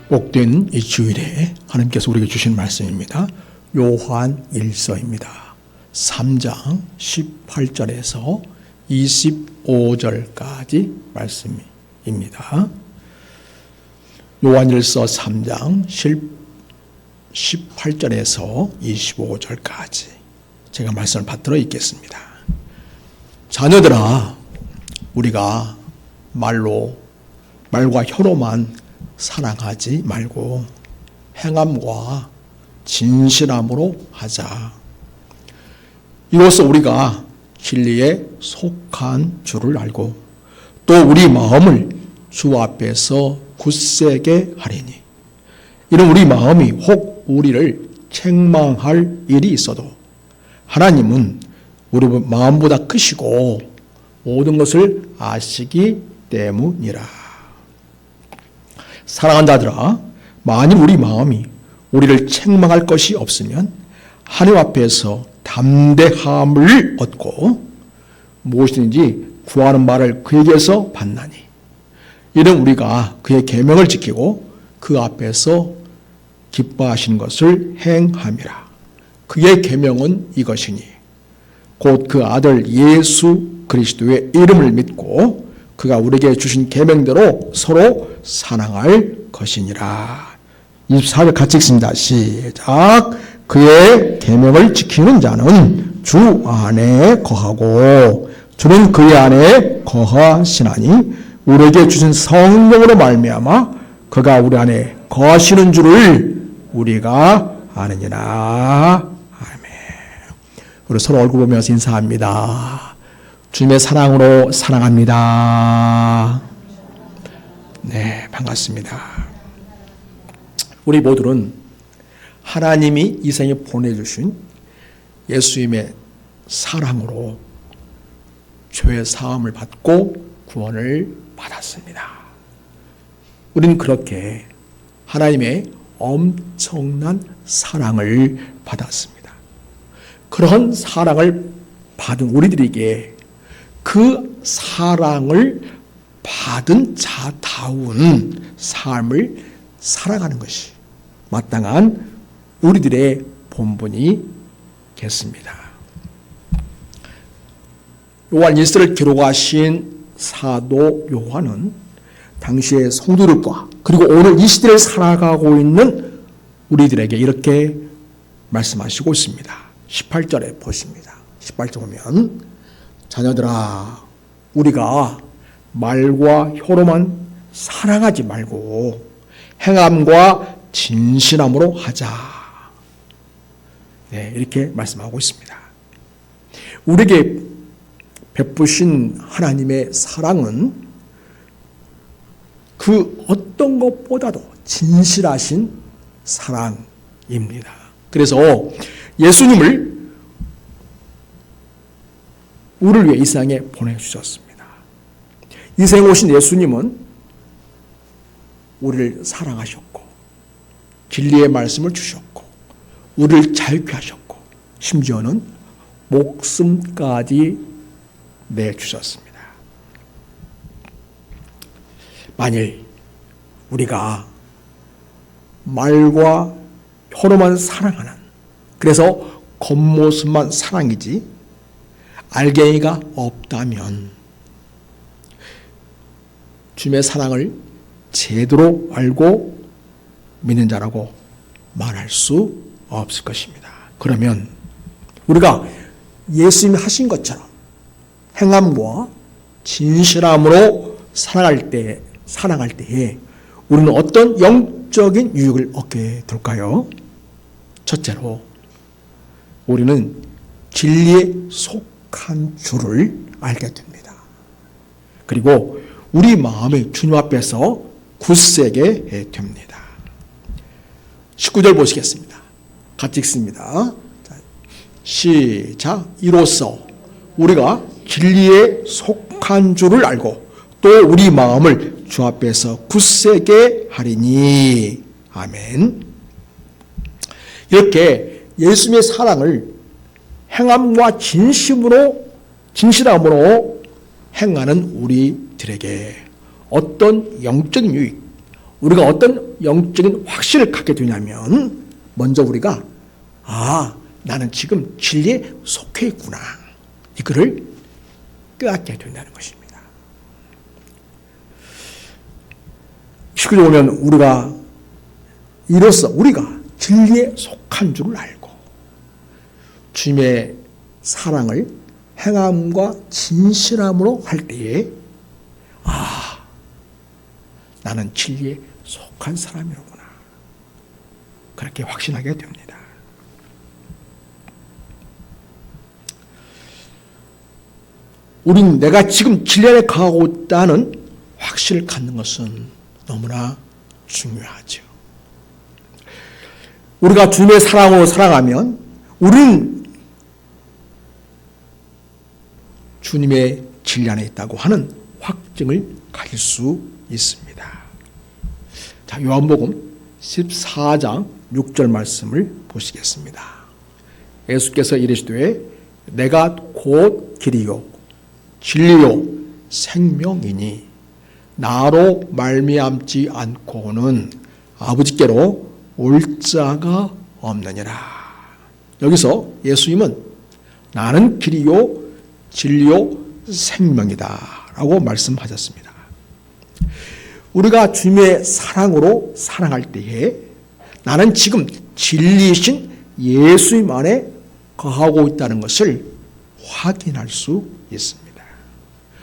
복된 이 주일에 하나님께서 우리에게 주신 말씀입니다. 요한 1서입니다. 3장 18절에서 25절까지 말씀입니다. 요한 1서 3장 18절에서 25절까지 제가 말씀을 받들어 읽겠습니다. 자녀들아, 우리가 말과 혀로만 사랑하지 말고 행함과 진실함으로 하자. 이로써 우리가 진리에 속한 줄을 알고 또 우리 마음을 주 앞에서 굳세게 하리니, 이는 우리 마음이 혹 우리를 책망할 일이 있어도 하나님은 우리 마음보다 크시고 모든 것을 아시기 때문이라. 사랑하는 자들아, 만일 우리 마음이 우리를 책망할 것이 없으면 하나님 앞에서 담대함을 얻고 무엇이든지 구하는 바를 그에게서 받나니, 이는 우리가 그의 계명을 지키고 그 앞에서 기뻐하시는 것을 행함이라. 그의 계명은 이것이니 곧 그 아들 예수 그리스도의 이름을 믿고 그가 우리에게 주신 계명대로 서로 사랑할 것이니라. 24절 같이 읽습니다. 시작. 그의 계명을 지키는 자는 주 안에 거하고 주는 그의 안에 거하시나니 우리에게 주신 성령으로 말미암아 그가 우리 안에 거하시는 줄을 우리가 아느니라. 아멘. 우리 서로 얼굴 보면서 인사합니다. 주님의 사랑으로 사랑합니다. 네, 반갑습니다. 우리 모두는 하나님이 이 세상에 보내주신 예수님의 사랑으로 죄의 사함을 받고 구원을 받았습니다. 우리는 그렇게 하나님의 엄청난 사랑을 받았습니다. 그런 사랑을 받은 우리들에게 그 사랑을 받은 자다운 삶을 살아가는 것이 마땅한 우리들의 본분이겠습니다. 요한 1서를 기록하신 사도 요한은 당시의 성도들과 그리고 오늘 이 시대를 살아가고 있는 우리들에게 이렇게 말씀하시고 있습니다. 18절에 보십니다. 18절 보면, 자녀들아, 우리가 말과 혀로만 사랑하지 말고 행함과 진실함으로 하자. 네, 이렇게 말씀하고 있습니다. 우리에게 베푸신 하나님의 사랑은 그 어떤 것보다도 진실하신 사랑입니다. 그래서 예수님을 우리를 위해 이 세상에 보내주셨습니다. 이 세상에 오신 예수님은 우리를 사랑하셨고 진리의 말씀을 주셨고 우리를 자유케 하셨고 심지어는 목숨까지 내주셨습니다. 만일 우리가 말과 혀로만 사랑하는, 그래서 겉모습만 사랑이지 알갱이가 없다면 주님의 사랑을 제대로 알고 믿는 자라고 말할 수 없을 것입니다. 그러면 우리가 예수님이 하신 것처럼 행함과 진실함으로 사랑할 때에 우리는 어떤 영적인 유익을 얻게 될까요? 첫째로, 우리는 진리에 속한 줄을 알게 됩니다. 그리고 우리 마음이 주님 앞에서 굳세게 됩니다. 19절 보시겠습니다. 같이 읽습니다. 시작. 이로써 우리가 진리에 속한 줄을 알고 또 우리 마음을 주 앞에서 굳세게 하리니. 아멘. 이렇게 예수님의 사랑을 행함과 진실함으로 행하는 우리들에게 어떤 영적인 유익, 우리가 어떤 영적인 확신을 갖게 되냐면 먼저 우리가 나는 지금 진리에 속해 있구나. 이거를 깨닫게 된다는 것입니다. 쉽게 보면 우리가 이로써 우리가 진리에 속한 줄을 알고 주님의 사랑을 행함과 진실함으로 할 때에 나는 진리에 속한 사람이로구나. 그렇게 확신하게 됩니다. 우린 내가 지금 진리 안에 거하고 있다는 확신을 갖는 것은 너무나 중요하죠. 우리가 주님의 사랑으로 살아가면 우리는 주님의 진리 안에 있다고 하는 확증을 가질 수 있습니다. 자, 요한복음 14장 6절 말씀을 보시겠습니다. 예수께서 이르시되 내가 곧 길이요 진리요 생명이니 나로 말미암지 않고는 아버지께로 올 자가 없느니라. 여기서 예수님은 나는 길이요 진리요 생명이다 라고 말씀하셨습니다. 우리가 주님의 사랑으로 사랑할 때에 나는 지금 진리이신 예수님 안에 거하고 있다는 것을 확인할 수 있습니다.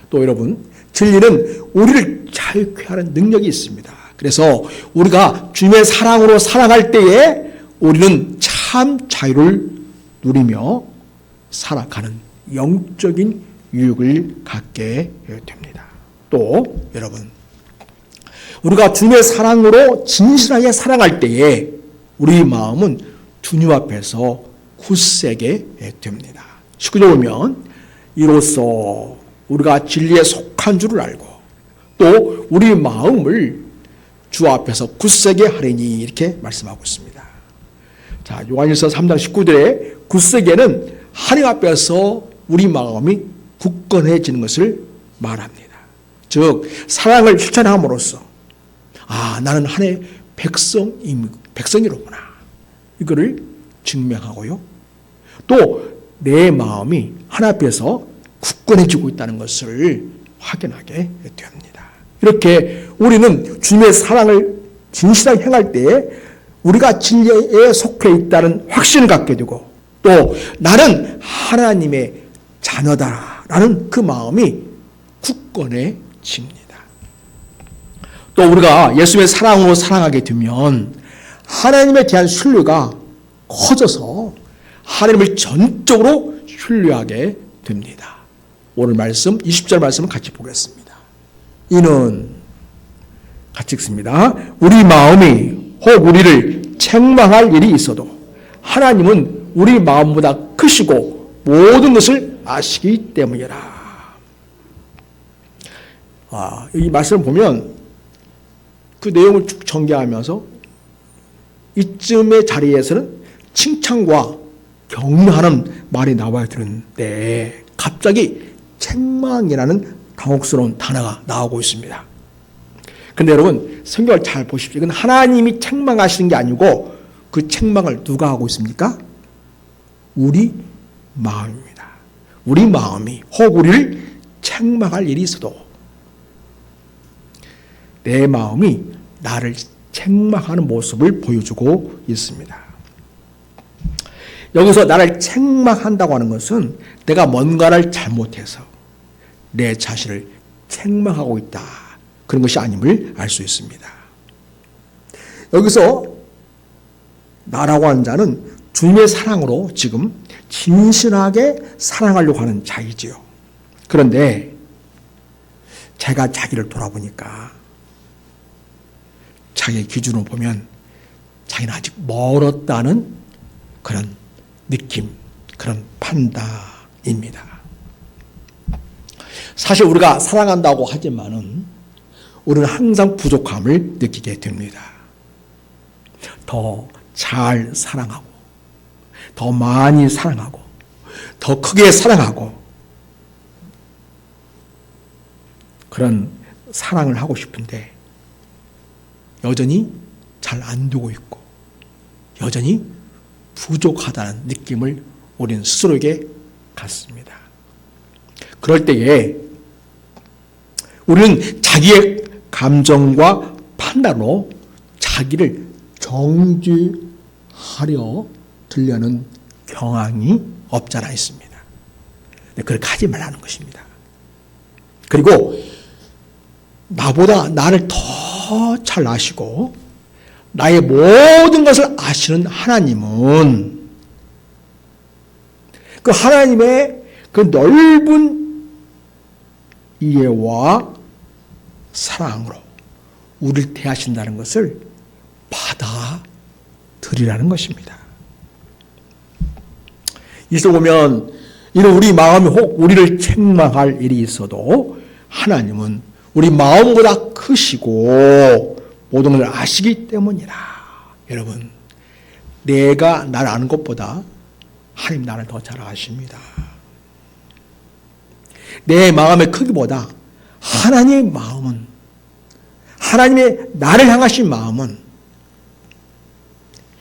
또 여러분, 진리는 우리를 자유케 하는 능력이 있습니다. 그래서 우리가 주님의 사랑으로 살아갈 때에 우리는 참 자유를 누리며 살아가는 영적인 유익을 갖게 됩니다. 또 여러분, 우리가 주님의 사랑으로 진실하게 사랑할 때에 우리 마음은 주님 앞에서 굳세게 됩니다. 19절 보면 이로써 우리가 진리에 속한 줄을 알고 또 우리 마음을 주 앞에서 굳세게 하리니 이렇게 말씀하고 있습니다. 자, 요한일서 3장 19절에 굳세게는 하나님 앞에서 우리 마음이 굳건해지는 것을 말합니다. 즉 사랑을 실천함으로써 나는 하나님의 백성이로구나. 이거를 증명하고요. 또 내 마음이 하나님 앞에서 굳건해지고 있다는 것을 확인하게 됩니다. 이렇게 우리는 주님의 사랑을 진실하게 행할 때에 우리가 진리에 속해 있다는 확신을 갖게 되고 또 나는 하나님의 자녀다라는 그 마음이 굳건해집니다. 또 우리가 예수의 사랑으로 살아가게 되면 하나님에 대한 신뢰가 커져서 하나님을 전적으로 신뢰하게 됩니다. 오늘 말씀 20절 말씀을 같이 보겠습니다. 이는 같이 읽습니다. 우리 마음이 혹 우리를 책망할 일이 있어도 하나님은 우리 마음보다 크시고 모든 것을 아시기 때문이라. 이 말씀을 보면 그 내용을 쭉 전개하면서 이쯤의 자리에서는 칭찬과 격려하는 말이 나와야 되는데 갑자기 책망이라는 당혹스러운 단어가 나오고 있습니다. 근데 여러분 성경을 잘 보십시오. 이건 하나님이 책망하시는 게 아니고 그 책망을 누가 하고 있습니까? 우리 마음입니다. 우리 마음이 혹 우리를 책망할 일이 있어도 내 마음이 나를 책망하는 모습을 보여주고 있습니다. 여기서 나를 책망한다고 하는 것은 내가 뭔가를 잘못해서 내 자신을 책망하고 있다. 그런 것이 아님을 알 수 있습니다. 여기서 나라고 하는 자는 주님의 사랑으로 지금 진실하게 사랑하려고 하는 자이지요. 그런데 제가 자기를 돌아보니까 자기의 기준으로 보면 자기는 아직 멀었다는 그런 느낌, 그런 판단입니다. 사실 우리가 사랑한다고 하지만은 우리는 항상 부족함을 느끼게 됩니다. 더 잘 사랑하고, 더 많이 사랑하고, 더 크게 사랑하고, 그런 사랑을 하고 싶은데 여전히 잘 안 되고 있고 여전히 부족하다는 느낌을 우리는 스스로에게 갖습니다. 그럴 때에 우리는 자기의 감정과 판단으로 자기를 정죄하려 들려는 경향이 없잖아 있습니다. 그렇게 하지 말라는 것입니다. 그리고 나보다 나를 더 잘 아시고 나의 모든 것을 아시는 하나님은 그 하나님의 그 넓은 이해와 사랑으로 우리를 대하신다는 것을 받아들이라는 것입니다. 이서 보면 이런 우리 마음이 혹 우리를 책망할 일이 있어도 하나님은 우리 마음보다 크시고 모든 것을 아시기 때문이라. 여러분, 내가 나를 아는 것보다 하나님 나를 더 잘 아십니다. 내 마음의 크기보다 하나님의 마음은, 하나님의 나를 향하신 마음은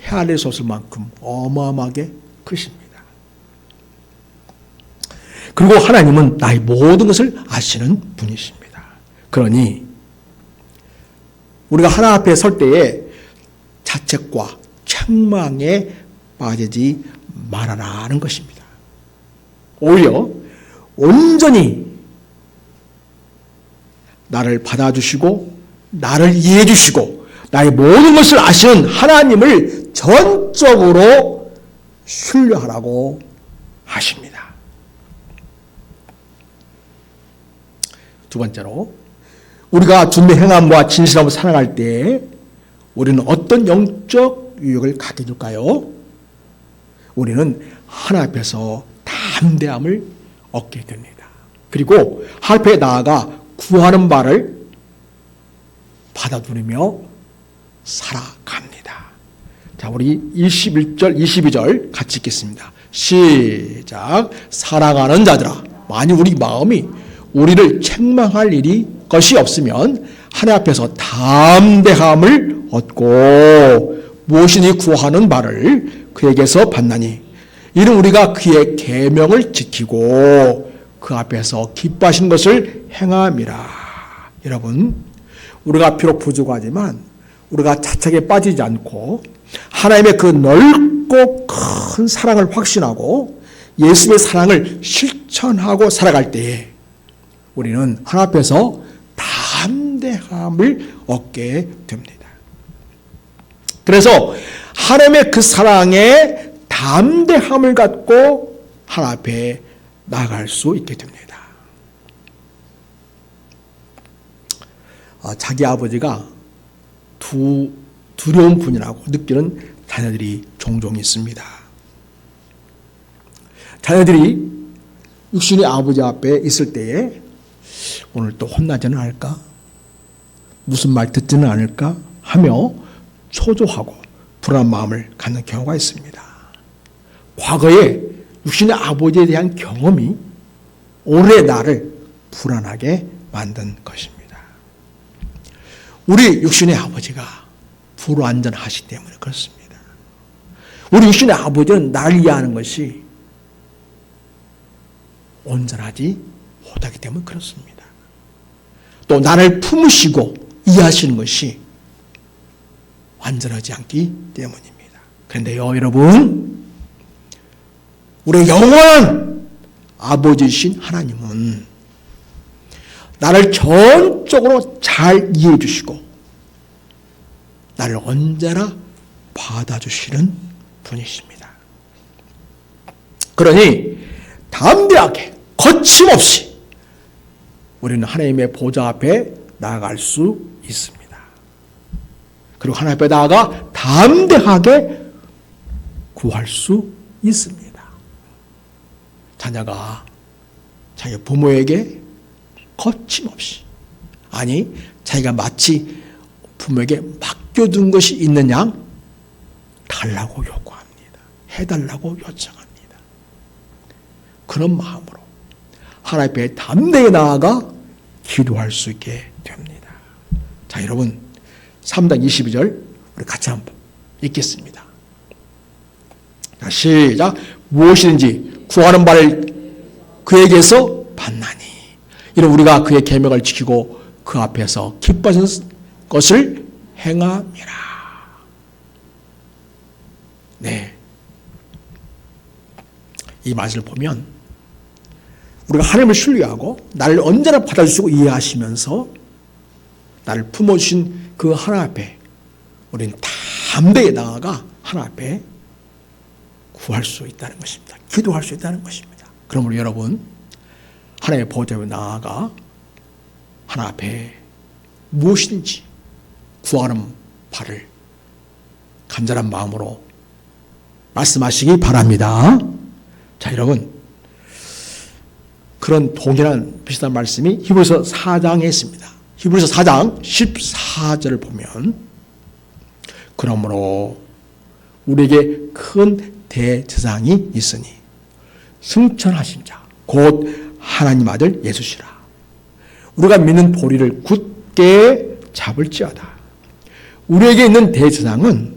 헤아릴 수 없을 만큼 어마어마하게 크십니다. 그리고 하나님은 나의 모든 것을 아시는 분이십니다. 그러니 우리가 하나님 앞에 설 때에 자책과 책망에 빠지지 말아라는 것입니다. 오히려 온전히 나를 받아주시고 나를 이해해 주시고 나의 모든 것을 아시는 하나님을 전적으로 신뢰하라고 하십니다. 두 번째로 우리가 주님의 행함과 진실함을 살아갈 때 우리는 어떤 영적 유익을 갖게 될까요? 우리는 하나님 앞에서 담대함을 얻게 됩니다. 그리고 하나님 앞에 나아가 구하는 바를 받아들이며 살아갑니다. 자, 우리 21절, 22절 같이 읽겠습니다. 시작. 사랑하는 자들아, 만일 우리 마음이 우리를 책망할 일이 것이 없으면 하나님 앞에서 담대함을 얻고 무엇이니 구하는 바를 그에게서 받나니 이는 우리가 그의 계명을 지키고 그 앞에서 기뻐하시는 것을 행함이라. 여러분, 우리가 비록 부족하지만 우리가 자책에 빠지지 않고 하나님의 그 넓고 큰 사랑을 확신하고 예수의 사랑을 실천하고 살아갈 때에 우리는 하나님 앞에서 담대함을 얻게 됩니다. 그래서 하나님의 그 사랑에 담대함을 갖고 하나님 앞에 나아갈 수 있게 됩니다. 자기 아버지가 두려운 분이라고 느끼는 자녀들이 종종 있습니다. 자녀들이 육신의 아버지 앞에 있을 때에 오늘 또 혼나지는 않을까? 무슨 말 듣지는 않을까? 하며 초조하고 불안한 마음을 갖는 경우가 있습니다. 과거에 육신의 아버지에 대한 경험이 올해 나를 불안하게 만든 것입니다. 우리 육신의 아버지가 불완전하시기 때문에 그렇습니다. 우리 육신의 아버지는 나를 이해하는 것이 온전하지 못하기 때문에 그렇습니다. 또 나를 품으시고 이해하시는 것이 완전하지 않기 때문입니다. 그런데요, 여러분, 우리의 영원한 아버지이신 하나님은 나를 전적으로 잘 이해해 주시고 나를 언제나 받아주시는 분이십니다. 그러니 담대하게 거침없이 우리는 하나님의 보좌 앞에 나아갈 수 있습니다. 그리고 하나님 앞에 나아가 담대하게 구할 수 있습니다. 자녀가 자기 부모에게 거침없이, 아니 자기가 마치 부모에게 맡겨둔 것이 있는 양 달라고 요구합니다. 해달라고 요청합니다. 그런 마음으로 하나님 앞에 담대히 나아가 기도할 수 있게 됩니다. 자, 여러분, 3장 22절 우리 같이 한번 읽겠습니다. 자, 시작. 무엇이든지 구하는 바를 그에게서 받나니 이는 우리가 그의 계명을 지키고 그 앞에서 기뻐하시는 것을 행함이라. 네, 이 말씀을 보면 우리가 하나님을 신뢰하고 나를 언제나 받아주시고 이해하시면서 나를 품어주신 그 하나님 앞에 우리는 담대히 나아가 하나님 앞에 구할 수 있다는 것입니다. 기도할 수 있다는 것입니다. 그러므로 여러분 하나님의 보좌에 나아가 하나님 앞에 무엇이든지 구하는 바를 간절한 마음으로 말씀하시기 바랍니다. 자, 여러분 그런 동일한 비슷한 말씀이 히브리서 4장에 있습니다. 히브리서 4장 14절을 보면 그러므로 우리에게 큰 대제사장이 있으니 승천하신 자 곧 하나님 아들 예수시라. 우리가 믿는 보리를 굳게 잡을지어다. 우리에게 있는 대제사장은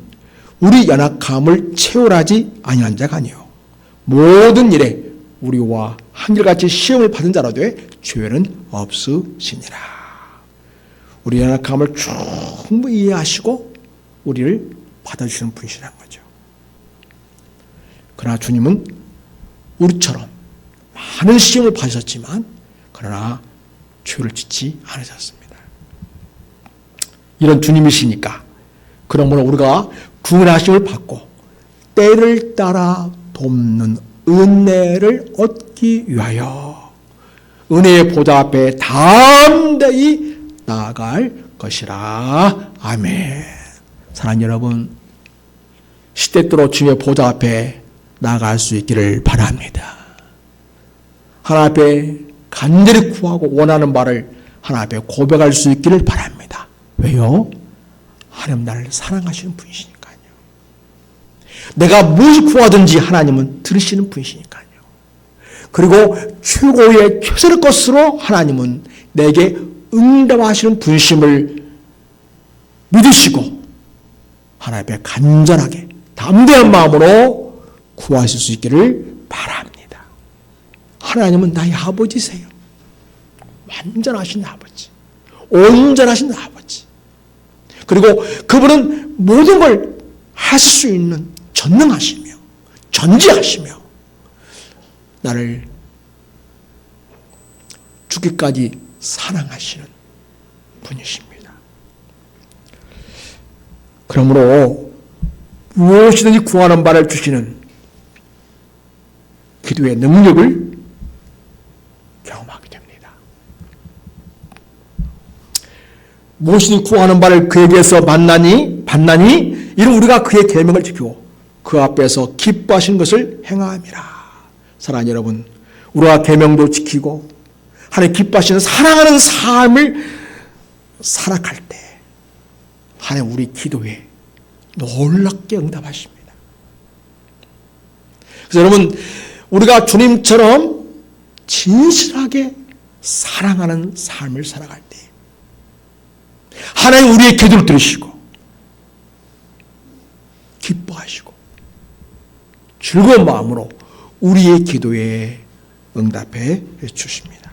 우리 연약함을 채울하지 아니한 자가 아니요 모든 일에 우리와 한결같이 시험을 받은 자로 되 죄는 없으시니라. 우리 연약함을 충분히 이해하시고 우리를 받아주시는 분이시란 거죠. 그러나 주님은 우리처럼 많은 시험을 받으셨지만 그러나 죄를 짓지 않으셨습니다. 이런 주님이시니까 그러므로 우리가 구원하심을 받고 때를 따라 돕는 은혜를 얻기 위하여 은혜의 보좌 앞에 담대히 나아갈 것이라. 아멘. 사랑하는 여러분, 시대때로 주님의 보좌 앞에 나아갈 수 있기를 바랍니다. 하나님 앞에 간절히 구하고 원하는 바를 하나님 앞에 고백할 수 있기를 바랍니다. 왜요? 하나님 나를 사랑하시는 분이시니까요. 내가 무엇을 구하든지 하나님은 들으시는 분이시니까요. 그리고 최고의 최선의 것으로 하나님은 내게 응답하시는 분심을 믿으시고 하나님 앞에 간절하게 담대한 마음으로 구하실 수 있기를 바랍니다. 하나님은 나의 아버지세요. 완전하신 아버지, 온전하신 아버지. 그리고 그분은 모든 걸 하실 수 있는 전능하시며 전지하시며 나를 죽기까지 사랑하시는 분이십니다. 그러므로 무엇이든지 구하는 바를 주시는 기도의 능력을 경험하게 됩니다. 무엇이든지 구하는 바를 그에게서 받나니 이는 우리가 그의 계명을 지키고 그 앞에서 기뻐하시는 것을 행함이라. 사랑하는 여러분, 우리가 계명도 지키고 하나님 기뻐하시는 사랑하는 삶을 살아갈 때 하나님 우리 기도에 놀랍게 응답하십니다. 그래서 여러분, 우리가 주님처럼 진실하게 사랑하는 삶을 살아갈 때 하나님 우리의 기도를 들으시고 기뻐하시고 즐거운 마음으로 우리의 기도에 응답해 주십니다.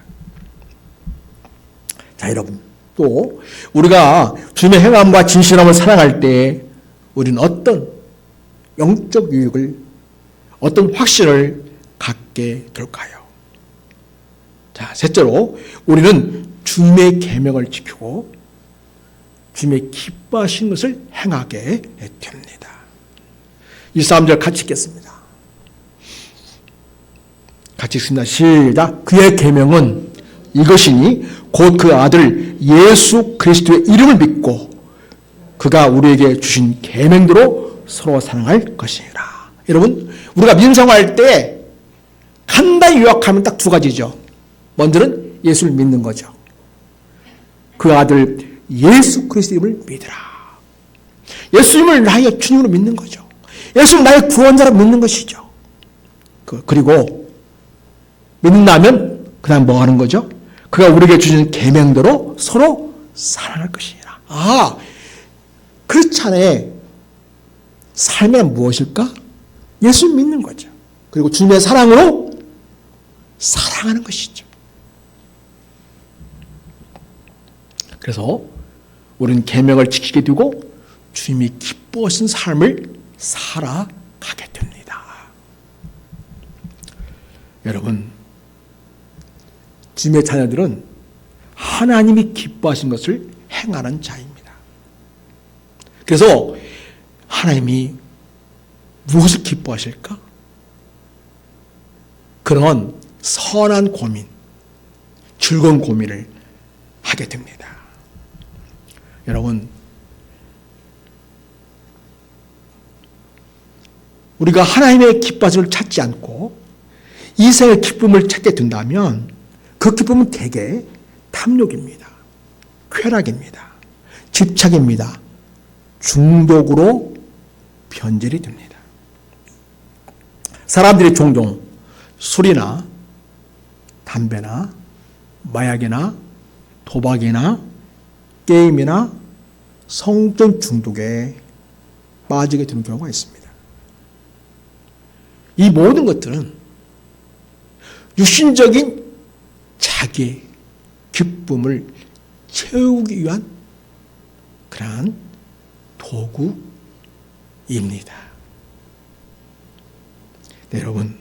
자, 여러분, 또 우리가 주님의 행함과 진실함을 사랑할 때 우리는 어떤 영적 유익을, 어떤 확신을 갖게 될까요? 자, 셋째로 우리는 주님의 계명을 지키고 주님의 기뻐하신 것을 행하게 됩니다. 2, 3절 같이 읽겠습니다. 같이 읽습니다. 시작. 그의 계명은 이것이니 곧 그 아들 예수 그리스도의 이름을 믿고 그가 우리에게 주신 계명대로 서로 사랑할 것이니라. 여러분, 우리가 민성할 때 간단히 요약하면 딱 두 가지죠. 먼저는 예수를 믿는 거죠. 그 아들 예수 그리스도를 믿으라. 예수님을 나의 주님으로 믿는 거죠. 예수님을 나의 구원자로 믿는 것이죠. 그리고 믿는다면 그 다음 뭐 하는 거죠? 그가 우리에게 주신 계명대로 서로 사랑할 것이라. 크리스찬의 삶은 무엇일까? 예수 믿는 거죠. 그리고 주님의 사랑으로 사랑하는 것이죠. 그래서 우리는 계명을 지키게 되고 주님이 기뻐하신 삶을 살아가게 됩니다. 여러분, 주님의 자녀들은 하나님이 기뻐하신 것을 행하는 자입니다. 그래서 하나님이 무엇을 기뻐하실까? 그런 선한 고민, 즐거운 고민을 하게 됩니다. 여러분, 우리가 하나님의 기뻐하심을 찾지 않고 이생의 기쁨을 찾게 된다면 그 기쁨은 대개 탐욕입니다. 쾌락입니다. 집착입니다. 중독으로 변질이 됩니다. 사람들이 종종 술이나 담배나 마약이나 도박이나 게임이나 성적 중독에 빠지게 되는 경우가 있습니다. 이 모든 것들은 육신적인 자기의 기쁨을 채우기 위한 그러한 도구입니다. 네, 여러분,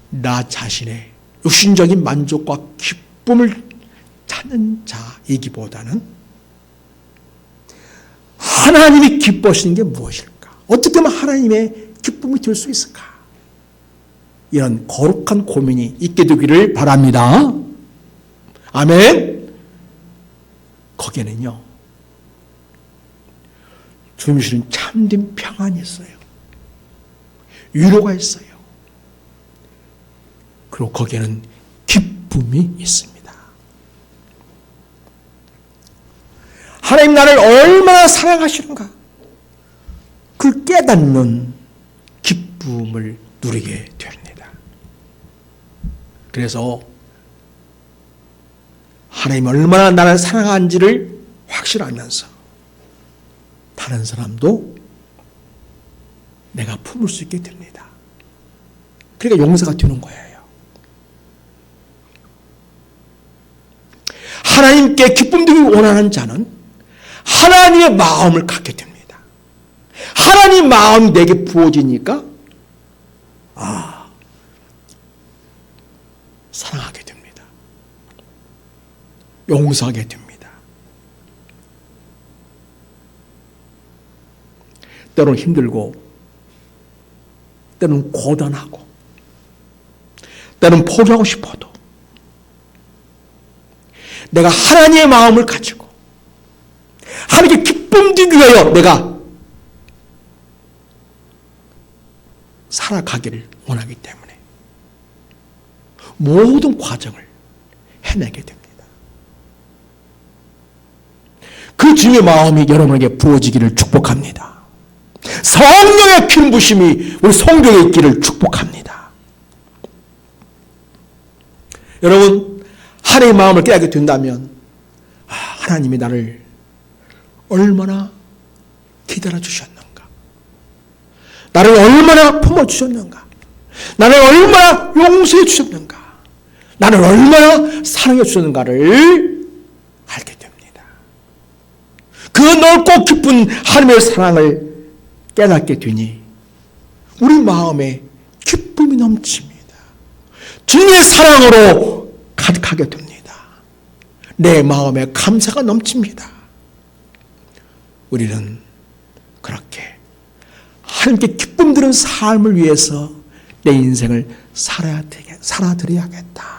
나 자신의 육신적인 만족과 기쁨을 찾는 자이기보다는 하나님이 기뻐하시는 게 무엇일까? 어떻게 하면 하나님의 기쁨이 될 수 있을까? 이런 거룩한 고민이 있게 되기를 바랍니다. 아멘. 거기에는요, 주님 주시는 참된 평안이 있어요. 위로가 있어요. 그리고 거기에는 기쁨이 있습니다. 하나님 나를 얼마나 사랑하시는가, 그 깨닫는 기쁨을 누리게 됩니다. 그래서 하나님 얼마나 나를 사랑하는지를 확실하면서 다른 사람도 내가 품을 수 있게 됩니다. 그러니까 용서가 되는 거예요. 하나님께 기쁨 되기 원하는 자는 하나님의 마음을 갖게 됩니다. 하나님 마음이 내게 부어지니까 사랑하게 됩니다. 용서하게 됩니다. 때로는 힘들고, 때로는 고단하고, 때로는 포기하고 싶어도 내가 하나님의 마음을 가지고 하나님께 기쁨 주기 위하여 내가 살아가기를 원하기 때문에 모든 과정을 해내게 됩니다. 그 주님의 마음이 여러분에게 부어지기를 축복합니다. 성령의 기름 부심이 우리 성도에 있기를 축복합니다. 여러분, 하나님의 마음을 깨닫게 된다면 하나님이 나를 얼마나 기다려 주셨는가, 나를 얼마나 품어주셨는가, 나를 얼마나 용서해 주셨는가, 나를 얼마나 사랑해 주셨는가를 알게 됩니다. 그 넓고 깊은 하나님의 사랑을 깨닫게 되니 우리 마음에 기쁨이 넘칩니다. 주님의 사랑으로 가득하게 됩니다. 내 마음에 감사가 넘칩니다. 우리는 그렇게 하나님께 기쁨 드는 삶을 위해서 내 인생을 살아드려야겠다.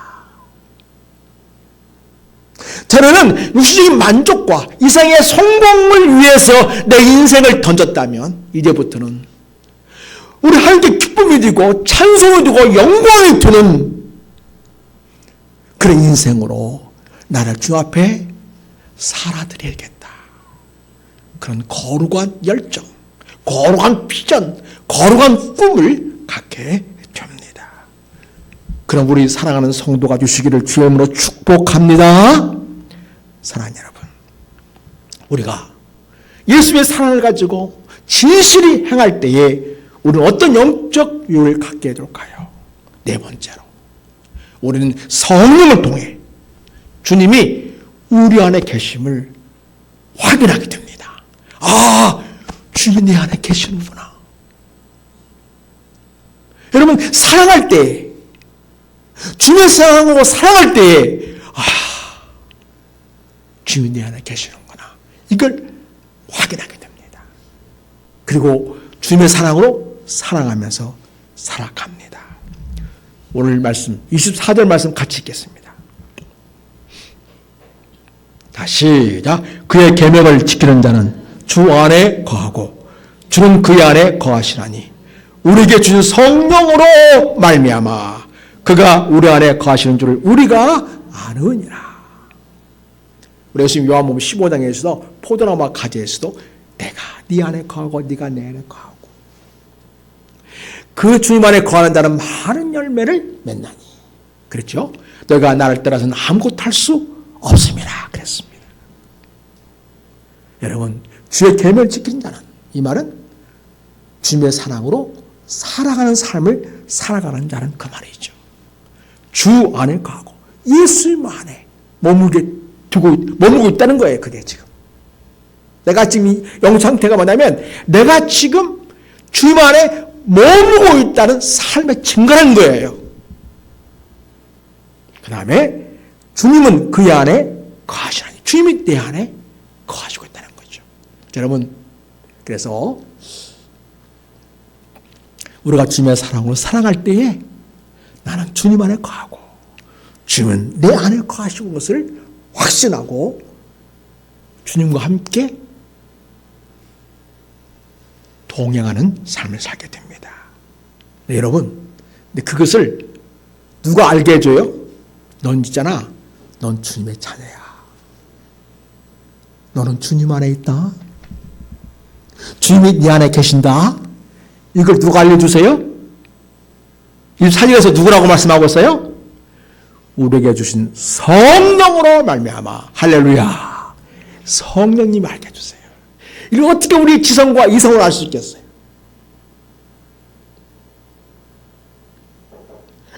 저는 육신적인 만족과 이상의 성공을 위해서 내 인생을 던졌다면 이제부터는 우리 하나님께 기쁨이 되고 찬송이 되고 영광이 되는 그런 인생으로 나를 주 앞에 살아드려야겠다. 그런 거룩한 열정, 거룩한 비전, 거룩한 꿈을 갖게 됩니다. 그럼 우리 사랑하는 성도가 주시기를 주의 이름으로 축복합니다. 사랑하는 여러분, 우리가 예수의 사랑을 가지고 진실히 행할 때에 우리는 어떤 영적 유를 갖게 될까요? 네 번째로, 우리는 성령을 통해 주님이 우리 안에 계심을 확인하게 됩니다. 아, 주님이 내 안에 계시는구나. 여러분, 사랑할 때, 주님의 사랑으로 사랑할 때, 아, 주님이 내 안에 계시는구나. 이걸 확인하게 됩니다. 그리고 주님의 사랑으로 사랑하면서 살아갑니다. 오늘 말씀, 24절 말씀 같이 읽겠습니다. 다시 시작. 그의 계명을 지키는 자는 주 안에 거하고 주는 그의 안에 거하시나니 우리에게 주신 성령으로 말미암아 그가 우리 안에 거하시는 줄을 우리가 아느니라. 우리 예수님 요한복음 15장에서도 포도나무와 가지에서도 내가 네 안에 거하고 네가 내 안에 거하고 그 주님 안에 거하는 자는 많은 열매를 맺나니, 그렇죠? 너희가 나를 따라서는 아무것도 할 수 없음이라 그랬습니다. 여러분, 주의 계명을 지키는 자는, 이 말은 주님의 사랑으로 살아가는 삶을 살아가는 자는 그 말이죠. 주 안에 거하고 예수님 안에 머물고 있다는 거예요. 그게 지금 내가 지금 이 영 상태가 뭐냐면 내가 지금 주님 안에 머물고 있다는 삶의 증거라는 거예요. 그 다음에 주님은 그의 안에 거하시나니, 주님이 내 안에 거하시고 있다는 거죠. 여러분, 그래서 우리가 주님의 사랑으로 사랑할 때에 나는 주님 안에 거하고 주님은 내 안에 거하시는 것을 확신하고 주님과 함께 동행하는 삶을 살게 됩니다. 네, 여러분, 근데 그것을 누가 알게 해줘요? 넌 있잖아, 넌 주님의 자녀야. 너는 주님 안에 있다. 주님이 네 안에 계신다. 이걸 누가 알려주세요? 이 사역에서 누구라고 말씀하고 있어요? 우리에게 주신 성령으로 말미암아. 할렐루야. 성령님이 알게 해주세요. 이걸 어떻게 우리 지성과 이성으로 알 수 있겠어요?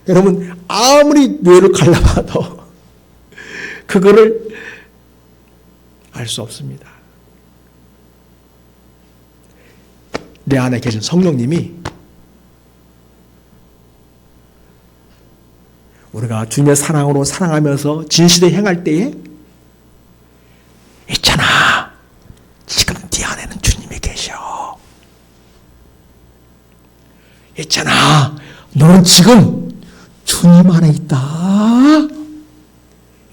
여러분, 아무리 뇌를 갈라봐도 그거를 알 수 없습니다. 내 안에 계신 성령님이 우리가 주님의 사랑으로 사랑하면서 진실에 행할 때에 있잖아, 지금 네 안에는 주님이 계셔. 있잖아, 너는 지금 주님 안에 있다.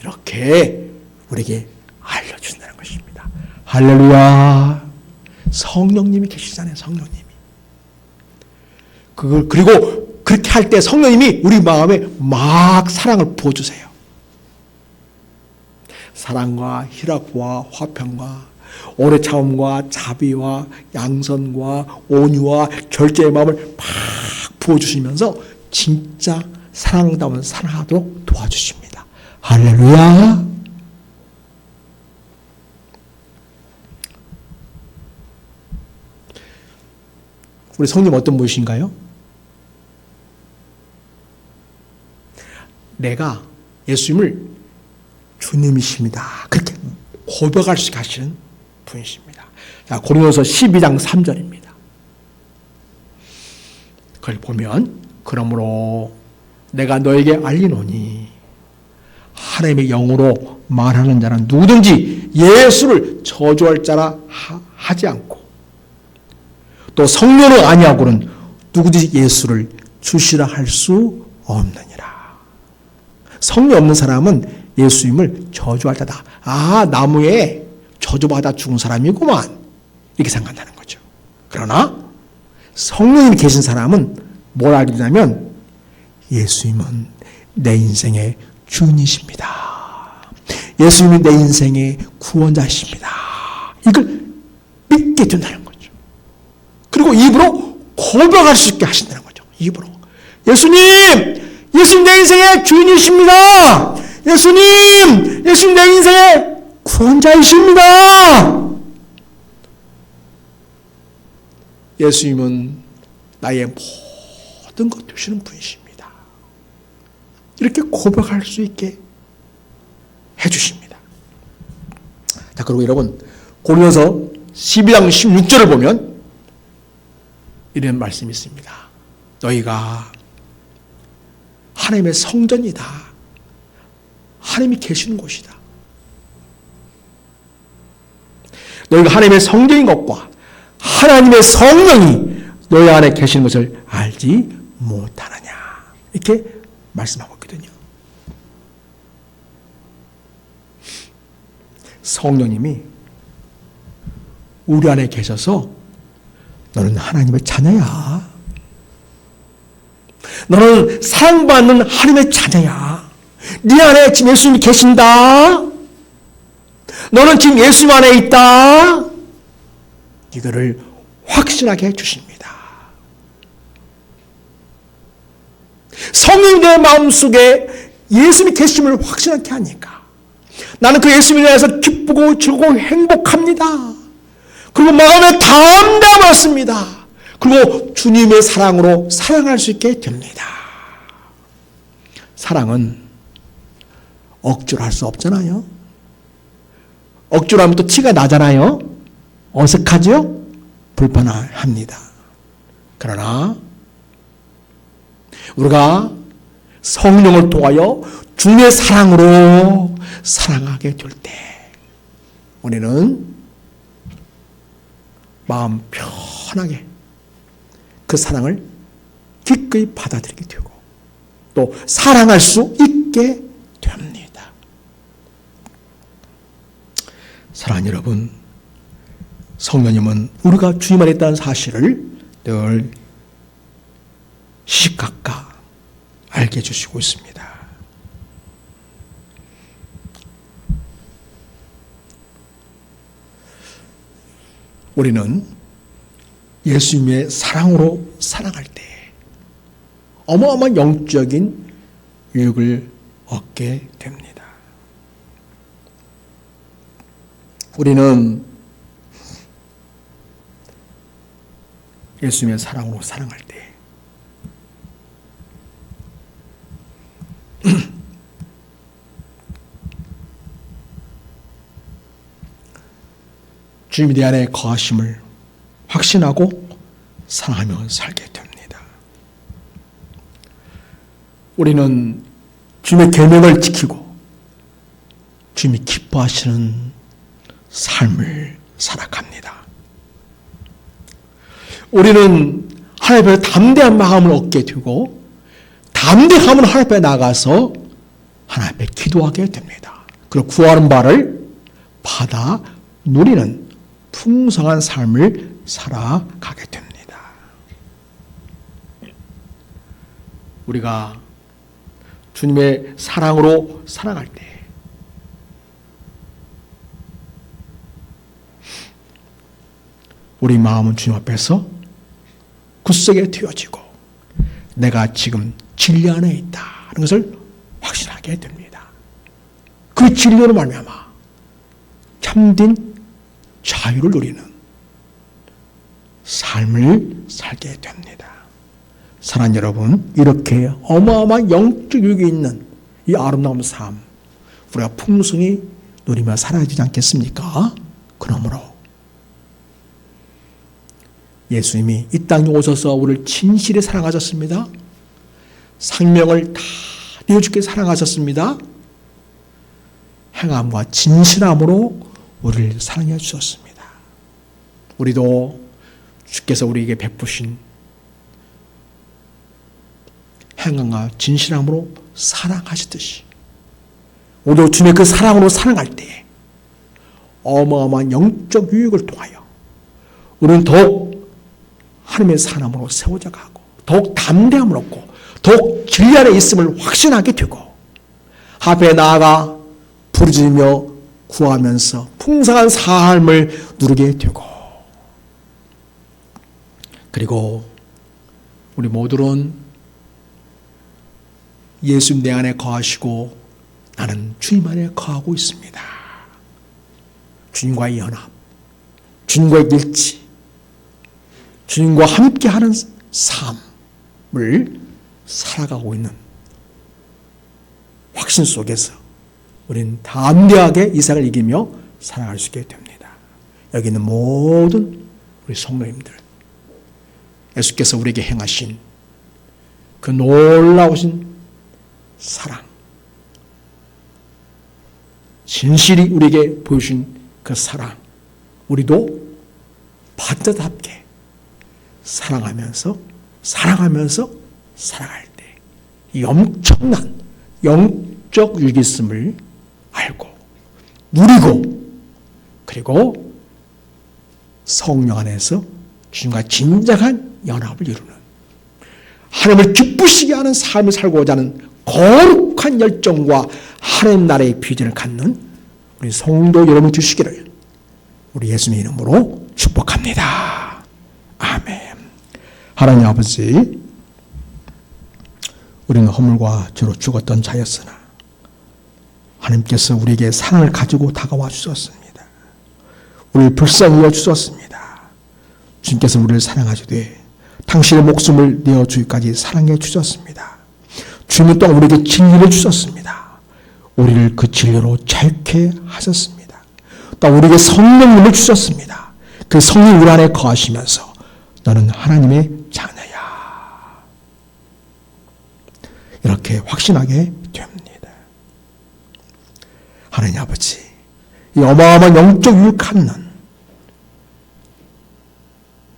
이렇게 우리에게 알려준다는 것입니다. 할렐루야. 성령님이 계시잖아요. 성령님이. 그리고 그렇게 할 때 성령님이 우리 마음에 막 사랑을 부어주세요. 사랑과 희락과 화평과 오래 참음과 자비와 양선과 온유와 절제의 마음을 막 부어주시면서 진짜 사랑다운 사랑하도록 도와주십니다. 할렐루야. 우리 성님 어떤 분이신가요? 내가 예수님을 주님이십니다. 그렇게 고백할 수 있게 하시는 분이십니다. 자, 고린도서 12장 3절입니다. 그걸 보면, 그러므로 내가 너에게 알리노니 하나님의 영으로 말하는 자는 누구든지 예수를 저주할 자라 하지 않고 또 성령을 아니하고는 누구든지 예수를 주시라 할 수 없느니라. 성령 없는 사람은 예수님을 저주할 자다. 아, 나무에 저주받아 죽은 사람이구만. 이렇게 생각한다는 거죠. 그러나 성령님이 계신 사람은 뭘 알게 되냐면 예수님은 내 인생의 주인이십니다. 예수님이 내 인생의 구원자이십니다. 이걸 믿게 된다는 거죠. 그리고 입으로 고백할 수 있게 하신다는 거죠. 입으로. 예수님 내 인생의 주인이십니다. 예수님 내 인생의 구원자이십니다. 예수님은 나의 모든 것 되시는 분이십니다. 이렇게 고백할 수 있게 해주십니다. 자, 그리고 여러분, 고린도서 12장 16절을 보면 이런 말씀이 있습니다. 너희가 하나님의 성전이다. 하나님이 계시는 곳이다. 너희가 하나님의 성전인 것과 하나님의 성령이 너희 안에 계시는 것을 알지 못하느냐. 이렇게 말씀하고 있거든요. 성령님이 우리 안에 계셔서 너는 하나님의 자녀야. 너는 사랑받는 하나님의 자녀야. 네 안에 지금 예수님이 계신다. 너는 지금 예수님 안에 있다. 이거를 확신하게 해주십니다. 성령이 내 마음속에 예수님이 계심을 확신하게 하니까 나는 그 예수님에 대해서 기쁘고 즐거워 행복합니다. 그리고 마음에 담담 얻습니다. 그리고 주님의 사랑으로 사랑할 수 있게 됩니다. 사랑은 억지로 할 수 없잖아요. 억지로 하면 또 티가 나잖아요. 어색하죠? 불편합니다. 그러나 우리가 성령을 통하여 주님의 사랑으로 사랑하게 될 때 우리는 마음 편하게 그 사랑을 기꺼이 받아들이게 되고 또 사랑할 수 있게 됩니다. 사랑하는 여러분, 성령님은 우리가 주님 안에 있다는 사실을 늘 시시각각 알게 해주시고 있습니다. 우리는 예수님의 사랑으로 사랑할 때 어마어마한 영적인 유익을 얻게 됩니다. 우리는 예수님의 사랑으로 사랑할 때 주님이 내 안에 거하심을 확신하고 사랑하며 살게 됩니다. 우리는 주님의 계명을 지키고 주님이 기뻐하시는 삶을 살아갑니다. 우리는 하나님 앞에 담대한 마음을 얻게 되고 담대함으로 하나님 앞에 나가서 하나님 앞에 기도하게 됩니다. 그리고 구하는 바를 받아 누리는 풍성한 삶을 살아가게 됩니다. 우리가 주님의 사랑으로 살아갈 때 우리 마음은 주님 앞에서 굳세게 되어지고 내가 지금 진리 안에 있다는 것을 확신하게 됩니다. 그 진리로 말미암아 참된 자유를 누리는 삶을 살게 됩니다. 사랑하는 여러분, 이렇게 어마어마한 영적 유익이 있는 이 아름다운 삶 우리가 풍성히 누리며 살아야 되지 않겠습니까? 그러므로 예수님이 이 땅에 오셔서 우리를 진실히 사랑하셨습니다. 생명을 다 내어주게 사랑하셨습니다. 행함과 진실함으로 우리를 사랑해 주셨습니다. 우리도 주께서 우리에게 베푸신 행함과 진실함으로 사랑하시듯이 우리도 주님의 그 사랑으로 사랑할 때 어마어마한 영적 유익을 통하여 우리는 더욱 하나님의 사람으로 세워져 가고 더욱 담대함을 얻고 더욱 진리 안에 있음을 확신하게 되고 앞에 나아가 부르짖으며 구하면서 풍성한 삶을 누리게 되고 그리고 우리 모두는 예수님 내 안에 거하시고 나는 주님 안에 거하고 있습니다. 주님과의 연합, 주님과의 일치, 주님과 함께하는 삶을 살아가고 있는 확신 속에서 우리는 담대하게 이 세상을 이기며 살아갈 수 있게 됩니다. 여기 있는 모든 우리 성도님들, 예수께서 우리에게 행하신 그 놀라우신 사랑, 진실이 우리에게 보여주신 그 사랑, 우리도 반듯하게 사랑하면서 살아갈 때 이 엄청난 영적 유익있음을 알고 누리고, 그리고 성령 안에서 주님과 진정한 연합을 이루는, 하나님을 기쁘시게 하는 삶을 살고자 하는 거룩한 열정과 하나님 나라의 비전을 갖는 우리 성도 여러분 되시기를 우리 예수님의 이름으로 축복합니다. 아멘. 하나님 아버지, 우리는 허물과 죄로 죽었던 자였으나 하나님께서 우리에게 사랑을 가지고 다가와 주셨습니다. 우리를 불쌍히 여주셨습니다. 주님께서 우리를 사랑하시되 당신의 목숨을 내어주기까지 사랑해 주셨습니다. 주님은 또한 우리에게 진리를 주셨습니다. 우리를 그 진리로 자유케 하셨습니다. 또 우리에게 성령님을 주셨습니다. 그 성령 우리 안에 거하시면서 너는 하나님의 자녀야, 이렇게 확신하게 됩니다. 하나님 아버지, 이 어마어마한 영적 유익 갖는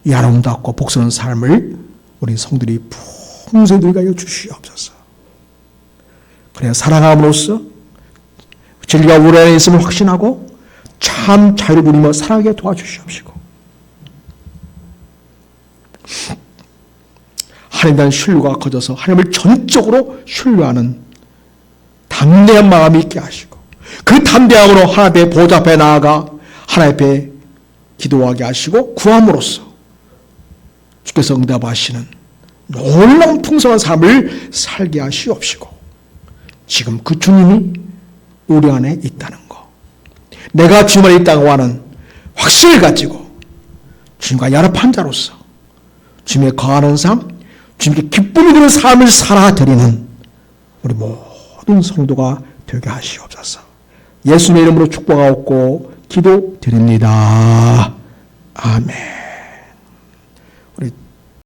이 아름답고 복스러운 삶을 우리 성들이 풍성히 누리게 하여 주시옵소서. 그래야 사랑함으로써 진리가 우리 안에 있음을 확신하고 참 자유를 누리며 살아가게 도와주시옵시고, 하나님에 대한 신뢰가 커져서 하나님을 전적으로 신뢰하는 담대한 마음이 있게 하시고, 그 담대함으로 하나님의 보좌 앞에 나아가 하나님 앞에 기도하게 하시고 구함으로써 주께서 응답하시는 놀라운 풍성한 삶을 살게 하시옵시고, 지금 그 주님이 우리 안에 있다는 것, 내가 주님 안에 있다고 하는 확신을 가지고 주님과 연합한 자로서 주님의 거하는 삶, 주님께 기쁨이 드는 삶을 살아드리는 우리 모든 성도가 되게 하시옵소서. 예수님의 이름으로 축복하옵고 기도드립니다. 아멘.